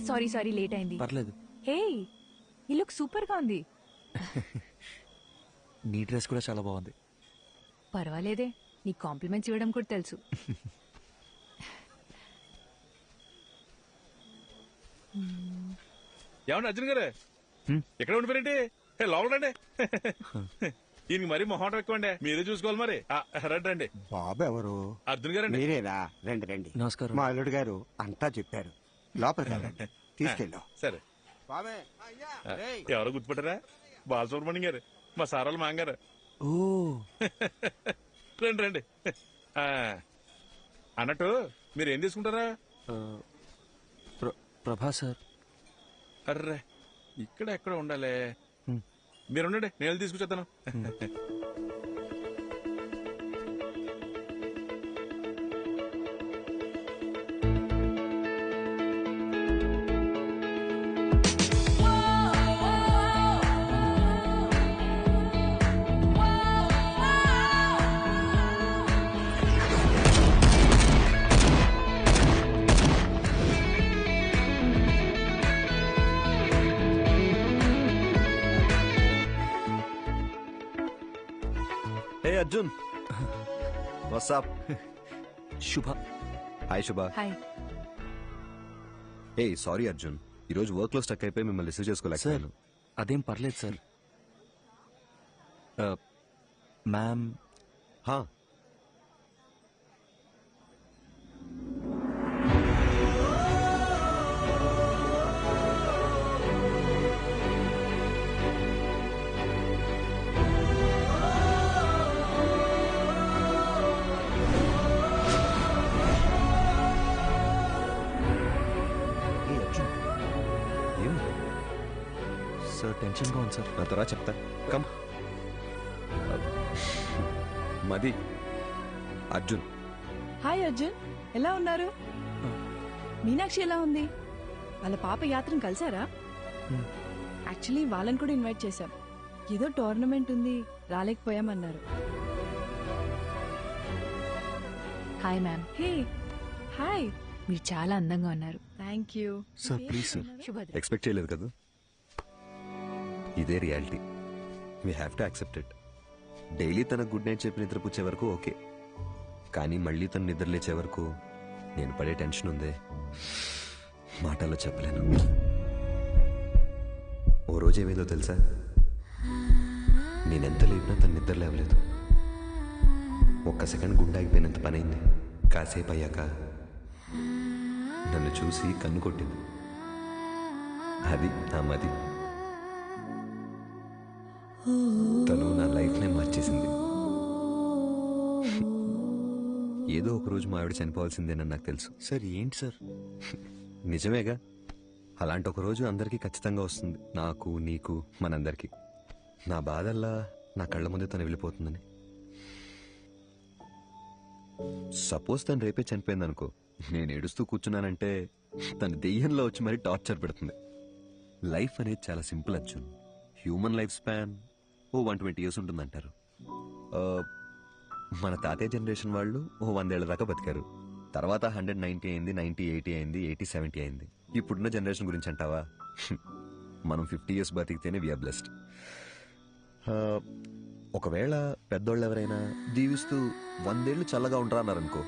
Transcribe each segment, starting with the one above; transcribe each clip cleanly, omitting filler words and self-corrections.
Sorry sorry late అయింది. పర్లేదు. హే, ఈ లుక్ సూపర్ గా ఉంది. నీ డ్రెస్ కూడా చాలా బాగుంది. పర్వాలేదే, నీ కాంప్లిమెంట్స్ ఇవ్వడం కూడా తెలుసు. ఏమన్నా అర్జున్ గారు ఎక్కడ ఉండిపోయారండి? లోపల రండి. ఈయనకి మరీ మొహం ఎక్కువండి, మీరే చూసుకోవాలి మరి. రండి రండి. బాబు ఎవరు? అర్జున్ గారండి. మీరేనా? రండి రండి. నమస్కారం. మా అల్లుడు గారు అంతా చెప్పారు. లోపలికి వెళ్ళండి, తీసుకెళ్ళాం. సరే. బాబే ఎవరో గుర్తుపట్టారా? బాలసుబ్రహ్మణ్యం గారు, మా సారాల మాంగారు. ఓ రండి రండి. అన్నట్టు మీరు ఏం తీసుకుంటారా? ప్రభా సార్. అర్రే, ఇక్కడ ఎక్కడ ఉండాలి. మీరుండండి, నేను తీసుకొచ్చేస్తాను. అర్జున్, వాట్సాప్? శుభ. హాయ్ శుభ. హాయ్. ఏ సారీ అర్జున్, ఈరోజు వర్క్ లో స్టక్ అయిపోయి మిమ్మల్ని రిసీవ్ చేసుకోలేకపోయాను. అదేం పర్లేదు సార్. మ్యామ్. హా, సార్ టెన్షన్ గా ఉంది సార్. నా తర్వాత చెప్తా. కమ్. మది. అర్జున్. హాయ్ అర్జున్, ఎలా ఉన్నారు? మీనాక్షి ఎలా ఉంది? వాళ్ళ పాప యాత్రను కలిసారా? యాక్చువల్లీ వాళ్ళని కూడా ఇన్వైట్ చేశాం. ఏదో టోర్నమెంట్ ఉంది, రాలేకపోయామన్నారు. Hi ma'am. Hey hi. మీరు చాలా అందంగా ఉన్నారు. Thank you sir please sir. Subhadra. Expect చేయలేదు కదా. ఇదే reality, we have to accept it. Daily తన గుడ్ నైట్ చెప్పి నిద్రపుచ్చే వరకు ఓకే, కానీ మళ్ళీ తను నిద్ర లేచే వరకు నేను పడే టెన్షన్ ఉందే, మాటల్లో చెప్పలేను. ఓ రోజు ఏమైందో తెలుసా? నేనెంత లేపినా తను నిద్ర లేవలేదు. ఒక్క సెకండ్ గుండె ఆగిపోయినంత పని అయింది. కాసేపు అయ్యాక నన్ను చూసి కన్ను కొట్టింది. అది నా మది. తను నా లైఫ్నే మార్చేసింది. ఏదో ఒక రోజు మా ఆవిడ చనిపోవాల్సిందేనని నాకు తెలుసు. సార్ ఏంటి సార్? నిజమేగా, అలాంటి ఒక రోజు అందరికీ ఖచ్చితంగా వస్తుంది, నాకు, నీకు, మనందరికీ. నా బాధల్లా నా కళ్ళ ముందే తను వెళ్ళిపోతుందని. సపోజ్ తను రేపే చనిపోయింది అనుకో, నేను ఏడుస్తూ కూర్చున్నానంటే తను దెయ్యంలో వచ్చి మరీ టార్చర్ పెడుతుంది. లైఫ్ అనేది చాలా simple Arjun. Human life span 120 years ఉంటుందంటారు. మన తాతయ్య జనరేషన్ వాళ్ళు 100 ఏళ్ల దాకా బతికారు. తర్వాత 190 అయింది, 90, 80 అయింది, 80, 70 అయింది. ఇప్పుడున్న జనరేషన్ గురించి అంటావా? మనం 50 years బతికితేనే వీఆర్ బ్లెస్డ్. ఒకవేళ పెద్దోళ్ళు ఎవరైనా దీవిస్తూ 100 ఏళ్ళు చల్లగా ఉంటారా అన్నారనుకో,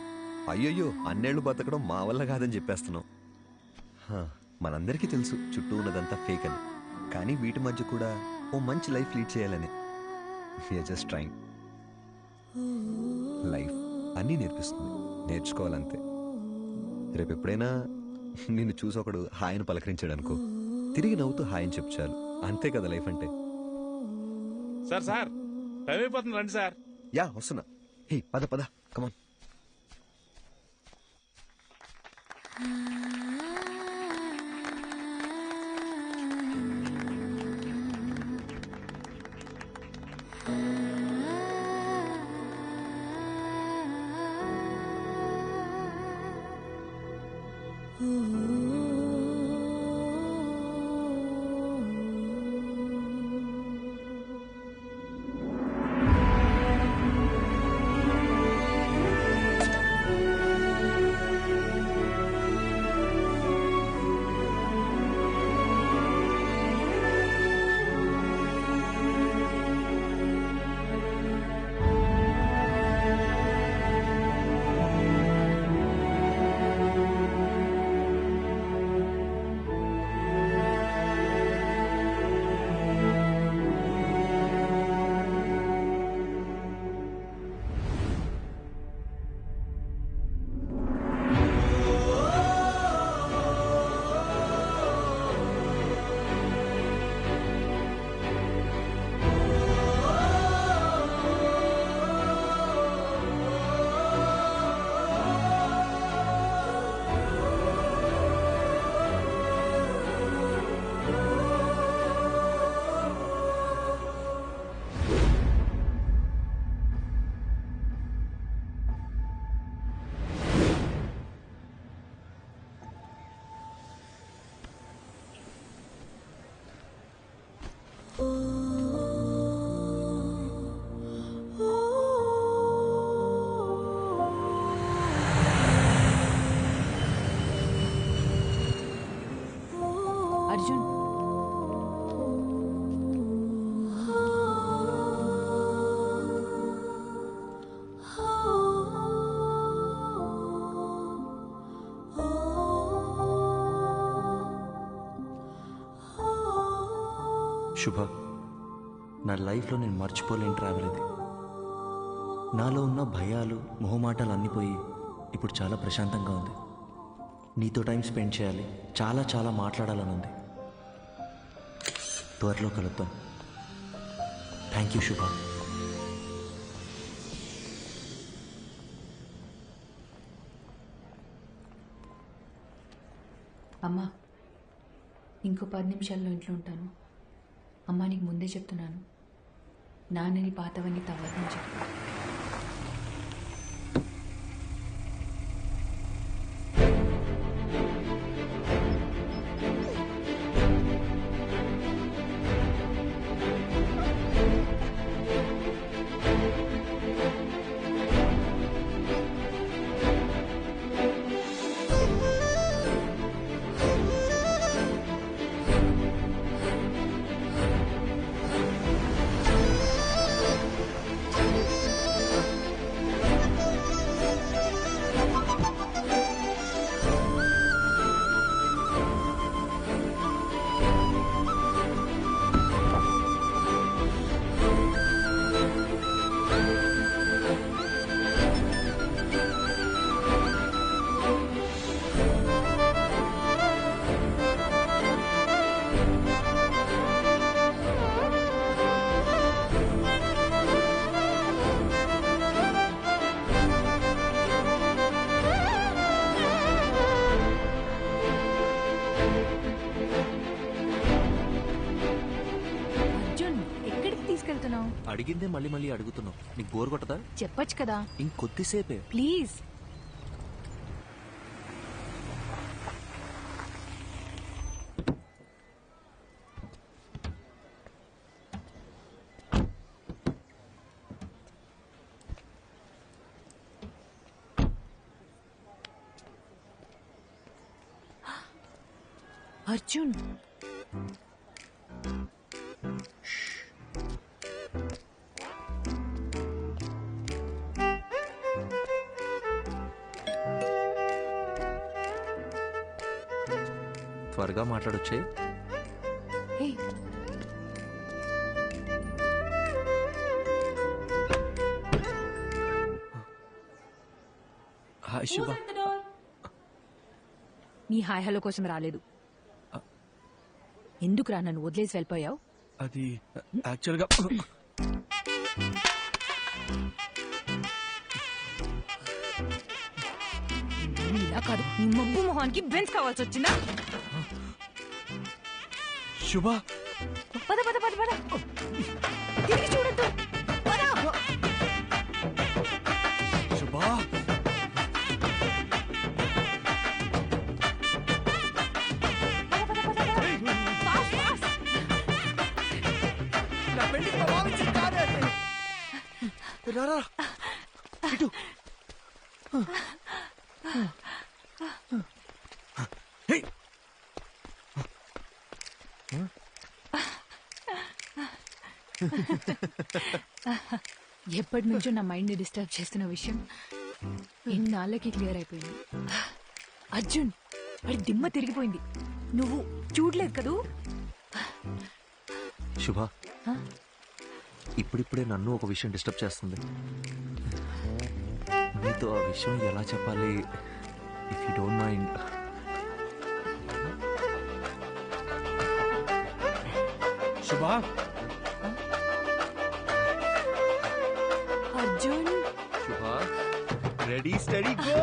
అయ్యయ్యో అన్నేళ్లు బతకడం మా వల్ల కాదని చెప్పేస్తున్నాం. మనందరికీ తెలుసు చుట్టూ ఉన్నదంతా ఫేక్ అని, కానీ వీటి మధ్య కూడా ఓ మంచి లైఫ్ లీడ్ చేయాలని వీఆర్ జస్ట్ ట్రైంగ్. లైఫ్ అన్నీ నేర్పిస్తుంది, నేర్చుకోవాలంతే. రేపు ఎప్పుడైనా నిన్ను చూసి ఒకడు హాయ్ అని పలకరించాడు అనుకో, తిరిగి నవ్వుతూ హాయ్ అని చెప్పు చాలు. అంతే కదా లైఫ్ అంటే. సార్ సార్ టైం అయిపోతుంది, రండి సార్. యా వస్తున్నా. హే పద పద, కమాన్. శుభ, నా లైఫ్లో నేను మర్చిపోలేని ట్రావెల్ ఇది. నాలో ఉన్న భయాలు మొహమాటాలు అన్నీ పోయి ఇప్పుడు చాలా ప్రశాంతంగా ఉంది. నీతో టైం స్పెండ్ చేయాలి, చాలా చాలా మాట్లాడాలని ఉంది. త్వరలో కలుద్దాం. థ్యాంక్ యూ శుభ. అమ్మా, ఇంకో 10 నిమిషాల్లో ఇంట్లో ఉంటాను. అమ్మా, నీకు ముందే చెప్తున్నాను, నాన్నని పాతవన్నీ తవ్వదని చెప్పు. అర్జున్, ఎక్కడికి తీసుకెళ్తున్నావు? అడిగిందే మళ్ళీ మళ్ళీ అడుగుతున్నావు. నీకు బోర్ కొట్టదా? చెప్పొచ్చు కదా. ఇంకొద్దిసేపే. ప్లీజ్. అర్జున్, త్వరగా మాట్లాడొచ్చే. హే, హాయ్ శుభ. నీ హాయ్ హలో కోసం రాలేదు. ఎందుకురా నన్ను వదిలేసి వెళ్ళిపోయావు? అది యాక్చువల్గా ఇలా కాదు, నీ మబ్బు మొహానికి బెన్స్ కావాల్సి వచ్చిందా? శుభ, పద పద పద పద, తిరిగి చూడద్దు. పద. శుభ. Fast, fast. రారా ఇటు. హే. ఎప్పటి నుంచో నా మైండ్ ని డిస్టర్బ్ చేస్తున్న విషయం ఇన్నాళ్ళకి క్లియర్ అయిపోయింది. అర్జున్, వాడి దిమ్మ తిరిగిపోయింది. నువ్వు చూడలేదు కదూ? శుభ, ఇప్పుడిప్పుడే నన్ను ఒక విషయం డిస్టర్బ్ చేస్తుంది. నీతో ఆ విషయం ఎలా చెప్పాలి? If you don't mind. శుభ, అర్జున్, శుభ, రెడీ స్టడీ గో.